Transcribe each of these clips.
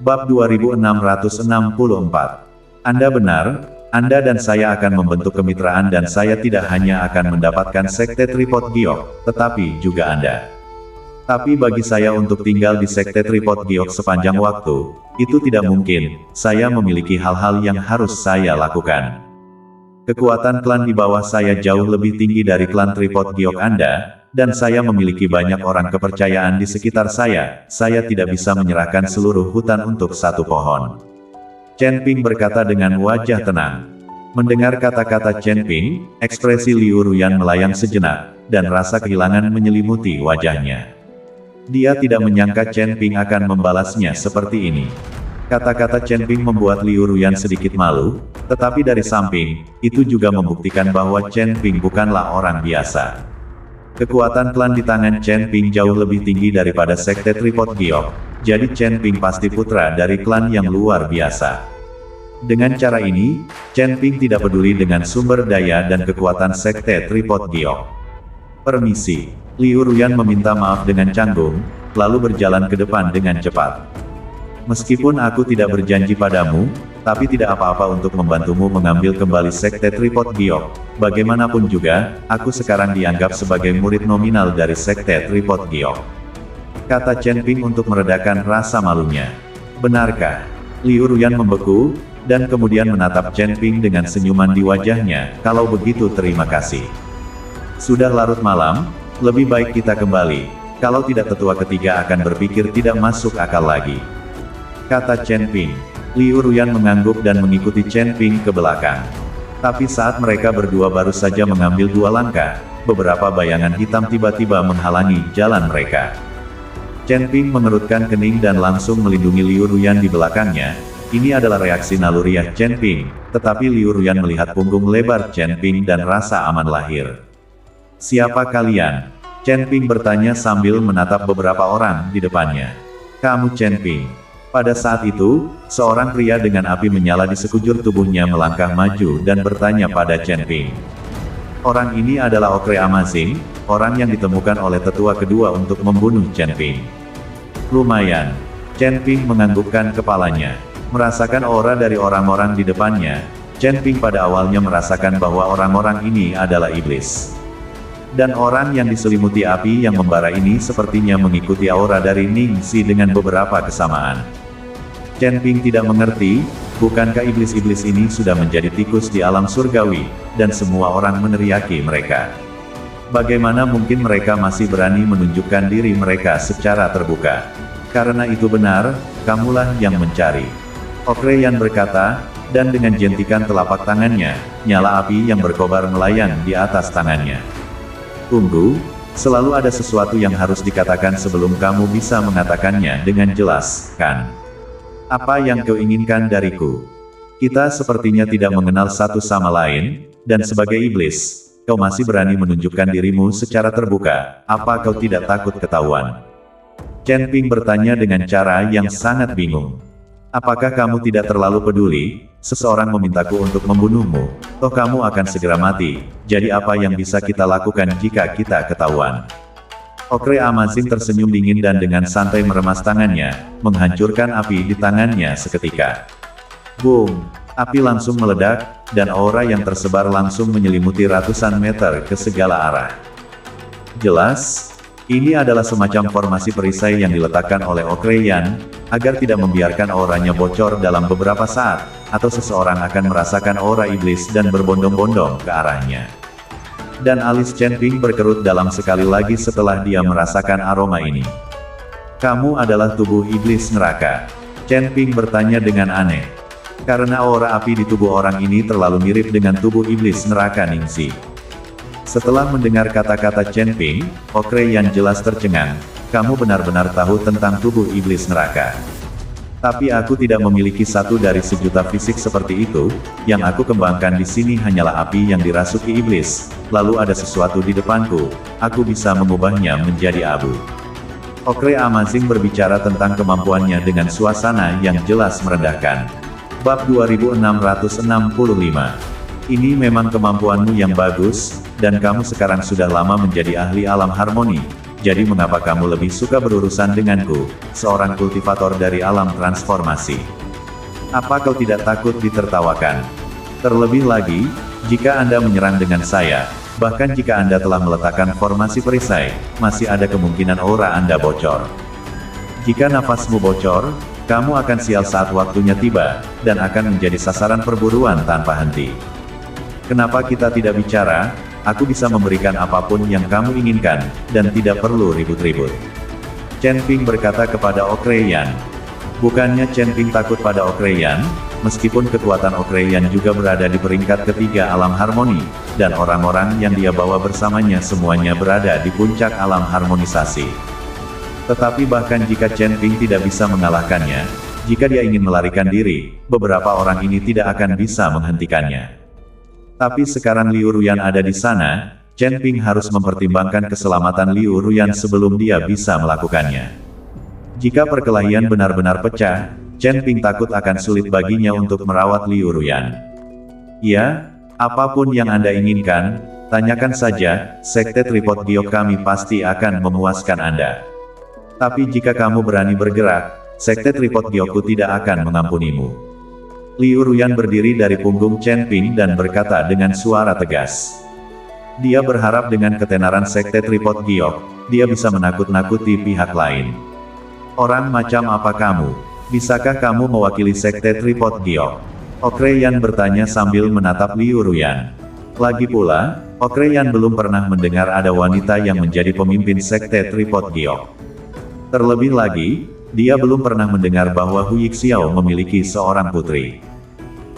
Bab 2664. Anda benar, Anda dan saya akan membentuk kemitraan dan saya tidak hanya akan mendapatkan sekte Tripod Giok, tetapi juga Anda. Tapi bagi saya untuk tinggal di sekte Tripod Giok sepanjang waktu, itu tidak mungkin. Saya memiliki hal-hal yang harus saya lakukan. Kekuatan klan di bawah saya jauh lebih tinggi dari klan Tripod Giok Anda, dan saya memiliki banyak orang kepercayaan di sekitar saya tidak bisa menyerahkan seluruh hutan untuk satu pohon. Chen Ping berkata dengan wajah tenang. Mendengar kata-kata Chen Ping, ekspresi Liu Ruyan melayang sejenak, dan rasa kehilangan menyelimuti wajahnya. Dia tidak menyangka Chen Ping akan membalasnya seperti ini. Kata-kata Chen Ping membuat Liu Ruyan sedikit malu, tetapi dari samping, itu juga membuktikan bahwa Chen Ping bukanlah orang biasa. Kekuatan klan di tangan Chen Ping jauh lebih tinggi daripada sekte Tripod Giok, jadi Chen Ping pasti putra dari klan yang luar biasa. Dengan cara ini, Chen Ping tidak peduli dengan sumber daya dan kekuatan sekte Tripod Giok. Permisi, Liu Ruyan meminta maaf dengan canggung, lalu berjalan ke depan dengan cepat. Meskipun aku tidak berjanji padamu, tapi tidak apa-apa untuk membantumu mengambil kembali sekte Tripod Giok. Bagaimanapun juga, aku sekarang dianggap sebagai murid nominal dari sekte Tripod Giok. Kata Chen Ping untuk meredakan rasa malunya. Benarkah? Liu Ruyan membeku, dan kemudian menatap Chen Ping dengan senyuman di wajahnya. Kalau begitu terima kasih. Sudah larut malam, lebih baik kita kembali. Kalau tidak tetua ketiga akan berpikir tidak masuk akal lagi. Kata Chen Ping. Liu Ruyan mengangguk dan mengikuti Chen Ping ke belakang. Tapi saat mereka berdua baru saja mengambil 2 langkah, beberapa bayangan hitam tiba-tiba menghalangi jalan mereka. Chen Ping mengerutkan kening dan langsung melindungi Liu Ruyan di belakangnya. Ini adalah reaksi naluriah Chen Ping, tetapi Liu Ruyan melihat punggung lebar Chen Ping dan rasa aman lahir. Siapa kalian? Chen Ping bertanya sambil menatap beberapa orang di depannya. Kamu Chen Ping. Pada saat itu, seorang pria dengan api menyala di sekujur tubuhnya melangkah maju dan bertanya pada Chen Ping. Orang ini adalah Okre Amazing, orang yang ditemukan oleh tetua kedua untuk membunuh Chen Ping. Lumayan. Chen Ping menganggukkan kepalanya. Merasakan aura dari orang-orang di depannya, Chen Ping pada awalnya merasakan bahwa orang-orang ini adalah iblis. Dan orang yang diselimuti api yang membara ini sepertinya mengikuti aura dari Ning Xi dengan beberapa kesamaan. Chen Ping tidak mengerti, bukankah iblis-iblis ini sudah menjadi tikus di alam surgawi, dan semua orang meneriaki mereka. Bagaimana mungkin mereka masih berani menunjukkan diri mereka secara terbuka? Karena itu benar, kamulah yang mencari. Okre Yan berkata, dan dengan jentikan telapak tangannya, nyala api yang berkobar melayang di atas tangannya. Tunggu, selalu ada sesuatu yang harus dikatakan sebelum kamu bisa mengatakannya dengan jelas, kan? Apa yang kau inginkan dariku? Kita sepertinya tidak mengenal satu sama lain, dan sebagai iblis, kau masih berani menunjukkan dirimu secara terbuka, apa kau tidak takut ketahuan? Chen Ping bertanya dengan cara yang sangat bingung. Apakah kamu tidak terlalu peduli, seseorang memintaku untuk membunuhmu, toh kamu akan segera mati, jadi apa yang bisa kita lakukan jika kita ketahuan? Okre Amazing tersenyum dingin dan dengan santai meremas tangannya, menghancurkan api di tangannya seketika. Boom! Api langsung meledak, dan aura yang tersebar langsung menyelimuti ratusan meter ke segala arah. Jelas, ini adalah semacam formasi perisai yang diletakkan oleh Okre Yan, agar tidak membiarkan auranya bocor dalam beberapa saat, atau seseorang akan merasakan aura iblis dan berbondong-bondong ke arahnya. Dan alis Chen Ping berkerut dalam sekali lagi setelah dia merasakan aroma ini. Kamu adalah tubuh iblis neraka. Chen Ping bertanya dengan aneh. Karena aura api di tubuh orang ini terlalu mirip dengan tubuh iblis neraka Ning Xi. Setelah mendengar kata-kata Chen Ping, Okre Yan jelas tercengang. Kamu benar-benar tahu tentang tubuh iblis neraka. Tapi aku tidak memiliki satu dari sejuta fisik seperti itu, yang aku kembangkan di sini hanyalah api yang dirasuki iblis, lalu ada sesuatu di depanku, aku bisa mengubahnya menjadi abu. Okre Amazing berbicara tentang kemampuannya dengan suasana yang jelas merendahkan. Bab 2665. Ini memang kemampuanmu yang bagus, dan kamu sekarang sudah lama menjadi ahli alam harmoni, jadi mengapa kamu lebih suka berurusan denganku, seorang kultivator dari alam transformasi? Apa kau tidak takut ditertawakan? Terlebih lagi, jika Anda menyerang dengan saya, bahkan jika Anda telah meletakkan formasi perisai, masih ada kemungkinan aura Anda bocor. Jika nafasmu bocor, kamu akan sial saat waktunya tiba, dan akan menjadi sasaran perburuan tanpa henti. Kenapa kita tidak bicara? Aku bisa memberikan apapun yang kamu inginkan, dan tidak perlu ribut-ribut. Chen Ping berkata kepada Okreyan. Bukannya Chen Ping takut pada Okreyan, meskipun kekuatan Okreyan juga berada di peringkat ketiga alam harmoni, dan orang-orang yang dia bawa bersamanya semuanya berada di puncak alam harmonisasi. Tetapi bahkan jika Chen Ping tidak bisa mengalahkannya, jika dia ingin melarikan diri, beberapa orang ini tidak akan bisa menghentikannya. Tapi sekarang Liu Ruyan ada di sana, Chen Ping harus mempertimbangkan keselamatan Liu Ruyan sebelum dia bisa melakukannya. Jika perkelahian benar-benar pecah, Chen Ping takut akan sulit baginya untuk merawat Liu Ruyan. Ya, apapun yang Anda inginkan, tanyakan saja, Sekte Tripod Giok kami pasti akan memuaskan Anda. Tapi jika kamu berani bergerak, Sekte Tripod Giokku tidak akan mengampunimu. Liu Ruyan berdiri dari punggung Chen Ping dan berkata dengan suara tegas. Dia berharap dengan ketenaran Sekte Tripod Giok, dia bisa menakut-nakuti pihak lain. Orang macam apa kamu? Bisakah kamu mewakili Sekte Tripod Giok? Okreyan bertanya sambil menatap Liu Ruyan. Lagi pula, Okreyan belum pernah mendengar ada wanita yang menjadi pemimpin Sekte Tripod Giok. Terlebih lagi, dia belum pernah mendengar bahwa Hu Yixiao memiliki seorang putri.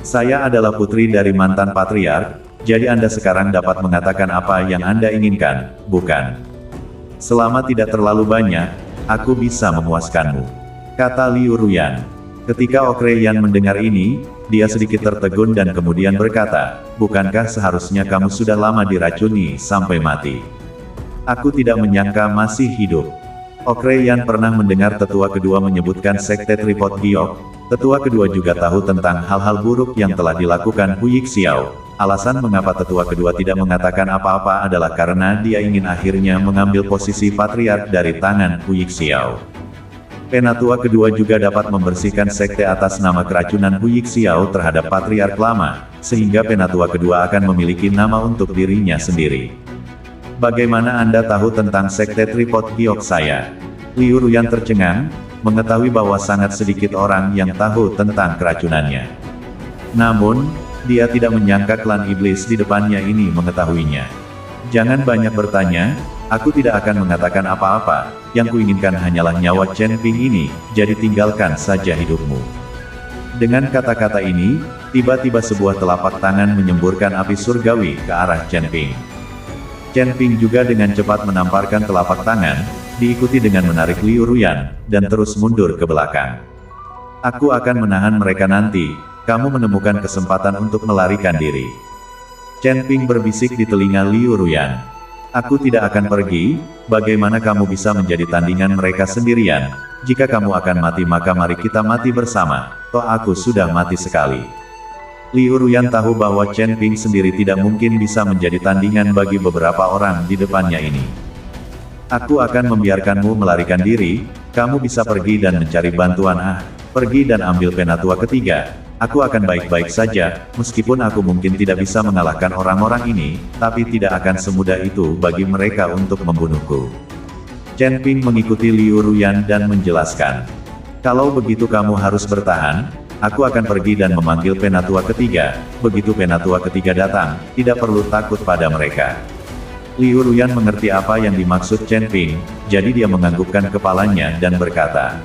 Saya adalah putri dari mantan patriark, jadi Anda sekarang dapat mengatakan apa yang Anda inginkan, bukan? Selama tidak terlalu banyak, aku bisa memuaskanmu, kata Liu Ruyan. Ketika Okreyan mendengar ini, dia sedikit tertegun dan kemudian berkata, bukankah seharusnya kamu sudah lama diracuni sampai mati? Aku tidak menyangka masih hidup. Okreyan pernah mendengar tetua kedua menyebutkan Sekte Tripod Giok. Tetua kedua juga tahu tentang hal-hal buruk yang telah dilakukan Hu Yixiao. Alasan mengapa tetua kedua tidak mengatakan apa-apa adalah karena dia ingin akhirnya mengambil posisi patriark dari tangan Hu Yixiao. Penatua kedua juga dapat membersihkan sekte atas nama keracunan Hu Yixiao terhadap patriark lama, sehingga penatua kedua akan memiliki nama untuk dirinya sendiri. Bagaimana Anda tahu tentang Sekte Tripod Giok saya? Liu Ruyan tercengang, mengetahui bahwa sangat sedikit orang yang tahu tentang keracunannya. Namun, dia tidak menyangka klan iblis di depannya ini mengetahuinya. Jangan banyak bertanya, aku tidak akan mengatakan apa-apa, yang kuinginkan hanyalah nyawa Chen Ping ini, jadi tinggalkan saja hidupmu. Dengan kata-kata ini, tiba-tiba sebuah telapak tangan menyemburkan api surgawi ke arah Chen Ping. Chen Ping juga dengan cepat menamparkan telapak tangan, diikuti dengan menarik Liu Ruyan, dan terus mundur ke belakang. Aku akan menahan mereka nanti. Kamu menemukan kesempatan untuk melarikan diri. Chen Ping berbisik di telinga Liu Ruyan. Aku tidak akan pergi, bagaimana kamu bisa menjadi tandingan mereka sendirian? Jika kamu akan mati maka mari kita mati bersama, toh aku sudah mati sekali. Liu Ruyan tahu bahwa Chen Ping sendiri tidak mungkin bisa menjadi tandingan bagi beberapa orang di depannya ini. Aku akan membiarkanmu melarikan diri, kamu bisa pergi dan mencari bantuan pergi dan ambil penatua ketiga. Aku akan baik-baik saja, meskipun aku mungkin tidak bisa mengalahkan orang-orang ini, tapi tidak akan semudah itu bagi mereka untuk membunuhku. Chen Ping mengikuti Liu Ruyan dan menjelaskan. Kalau begitu kamu harus bertahan, aku akan pergi dan memanggil penatua ketiga, begitu penatua ketiga datang, tidak perlu takut pada mereka. Liu Ruyan mengerti apa yang dimaksud Chen Ping, jadi dia menganggukkan kepalanya dan berkata,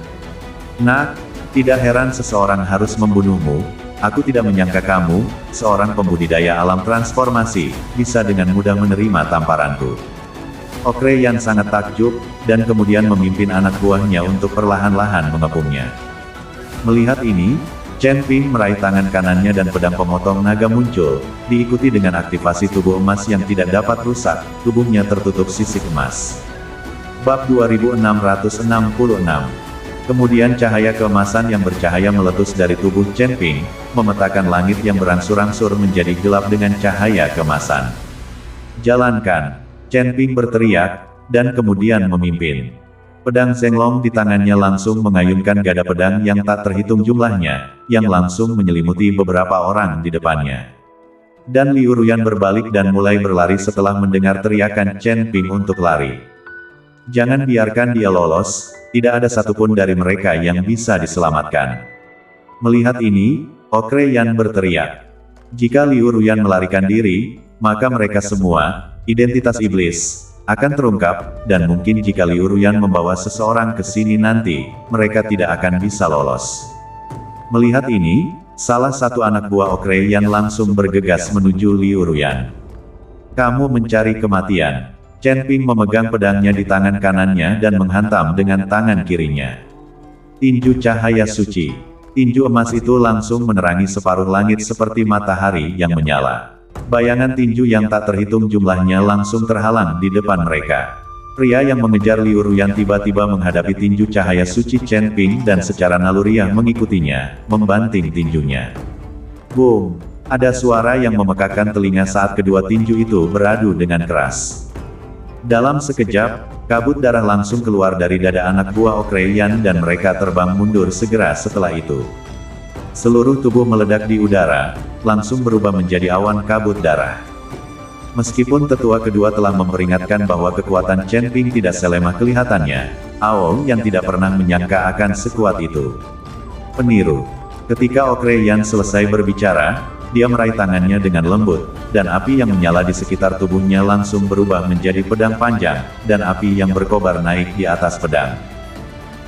"Nak, tidak heran seseorang harus membunuhmu, aku tidak menyangka kamu, seorang pembudidaya alam transformasi, bisa dengan mudah menerima tamparanku." Okreyan sangat takjub, dan kemudian memimpin anak buahnya untuk perlahan-lahan mengepungnya. Melihat ini, Chen Ping meraih tangan kanannya dan pedang pemotong naga muncul, diikuti dengan aktivasi tubuh emas yang tidak dapat rusak, tubuhnya tertutup sisik emas. Bab 2666. Kemudian cahaya keemasan yang bercahaya meletus dari tubuh Chen Ping, memetakan langit yang berangsur-angsur menjadi gelap dengan cahaya keemasan. "Jalankan!" Chen Ping berteriak, dan kemudian memimpin. Pedang Zenglong di tangannya langsung mengayunkan gada pedang yang tak terhitung jumlahnya, yang langsung menyelimuti beberapa orang di depannya. Dan Liu Ruyan berbalik dan mulai berlari setelah mendengar teriakan Chen Ping untuk lari. Jangan biarkan dia lolos, tidak ada satupun dari mereka yang bisa diselamatkan. Melihat ini, Okre Yan berteriak. Jika Liu Ruyan melarikan diri, maka mereka semua, identitas iblis, akan terungkap, dan mungkin jika Liu Ruyan membawa seseorang ke sini nanti, mereka tidak akan bisa lolos. Melihat ini, salah satu anak buah Okre Yan langsung bergegas menuju Liu Ruyan. Kamu mencari kematian. Chen Ping memegang pedangnya di tangan kanannya dan menghantam dengan tangan kirinya. Tinju cahaya suci. Tinju emas itu langsung menerangi separuh langit seperti matahari yang menyala. Bayangan tinju yang tak terhitung jumlahnya langsung terhalang di depan mereka. Pria yang mengejar Liu Ruyan tiba-tiba menghadapi tinju cahaya suci Chen Ping dan secara naluriah mengikutinya, membanting tinjunya. Boom! Ada suara yang memekakkan telinga saat kedua tinju itu beradu dengan keras. Dalam sekejap, kabut darah langsung keluar dari dada anak buah Okre Yan dan mereka terbang mundur segera setelah itu. Seluruh tubuh meledak di udara, langsung berubah menjadi awan kabut darah. Meskipun tetua kedua telah memperingatkan bahwa kekuatan Chen Ping tidak selemah kelihatannya, Ao yang tidak pernah menyangka akan sekuat itu. Peniru. Ketika Okre Yan selesai berbicara, dia meraih tangannya dengan lembut, dan api yang menyala di sekitar tubuhnya langsung berubah menjadi pedang panjang, dan api yang berkobar naik di atas pedang.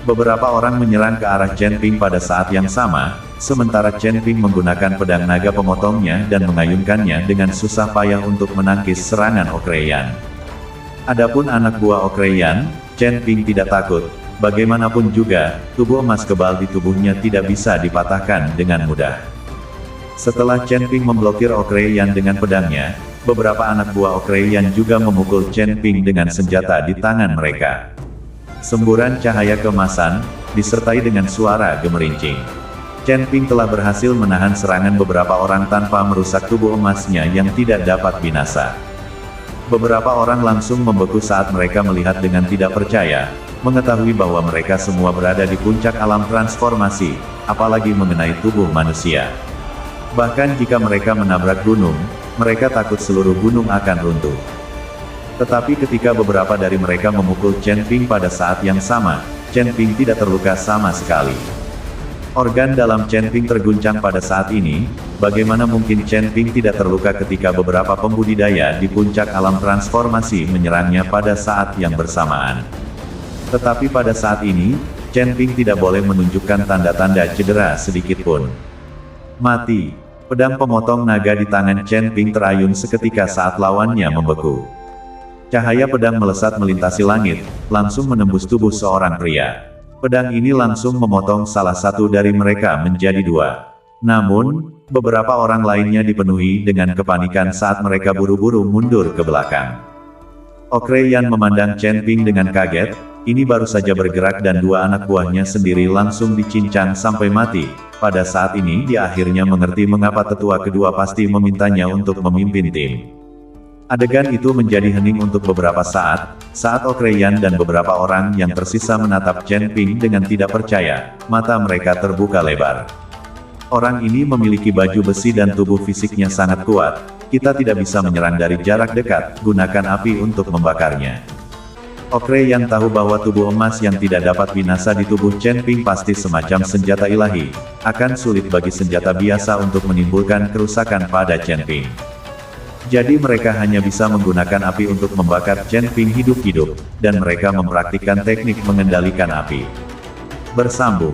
Beberapa orang menyerang ke arah Chen Ping pada saat yang sama, sementara Chen Ping menggunakan pedang naga pemotongnya dan mengayunkannya dengan susah payah untuk menangkis serangan Okre Yan. Adapun anak buah Okre Yan, Chen Ping tidak takut. Bagaimanapun juga, tubuh emas kebal di tubuhnya tidak bisa dipatahkan dengan mudah. Setelah Chen Ping memblokir Okre Yan dengan pedangnya, beberapa anak buah Okre Yan juga memukul Chen Ping dengan senjata di tangan mereka. Semburan cahaya keemasan, disertai dengan suara gemerincing. Chen Ping telah berhasil menahan serangan beberapa orang tanpa merusak tubuh emasnya yang tidak dapat binasa. Beberapa orang langsung membeku saat mereka melihat dengan tidak percaya, mengetahui bahwa mereka semua berada di puncak alam transformasi, apalagi mengenai tubuh manusia. Bahkan jika mereka menabrak gunung, mereka takut seluruh gunung akan runtuh. Tetapi ketika beberapa dari mereka memukul Chen Ping pada saat yang sama, Chen Ping tidak terluka sama sekali. Organ dalam Chen Ping terguncang pada saat ini, bagaimana mungkin Chen Ping tidak terluka ketika beberapa pembudidaya di puncak alam transformasi menyerangnya pada saat yang bersamaan. Tetapi pada saat ini, Chen Ping tidak boleh menunjukkan tanda-tanda cedera sedikitpun. Mati. Pedang pemotong naga di tangan Chen Ping terayun seketika saat lawannya membeku. Cahaya pedang melesat melintasi langit, langsung menembus tubuh seorang pria. Pedang ini langsung memotong salah satu dari mereka menjadi dua. Namun, beberapa orang lainnya dipenuhi dengan kepanikan saat mereka buru-buru mundur ke belakang. Okre Yan memandang Chen Ping dengan kaget, ini baru saja bergerak dan dua anak buahnya sendiri langsung dicincang sampai mati. Pada saat ini dia akhirnya mengerti mengapa tetua kedua pasti memintanya untuk memimpin tim. Adegan itu menjadi hening untuk beberapa saat Okre Yan dan beberapa orang yang tersisa menatap Chen Ping dengan tidak percaya, mata mereka terbuka lebar. Orang ini memiliki baju besi dan tubuh fisiknya sangat kuat, kita tidak bisa menyerang dari jarak dekat, gunakan api untuk membakarnya. Okre Yan tahu bahwa tubuh emas yang tidak dapat binasa di tubuh Chen Ping pasti semacam senjata ilahi, akan sulit bagi senjata biasa untuk menimbulkan kerusakan pada Chen Ping. Jadi mereka hanya bisa menggunakan api untuk membakar Chen Ping hidup-hidup, dan mereka mempraktikkan teknik mengendalikan api. Bersambung.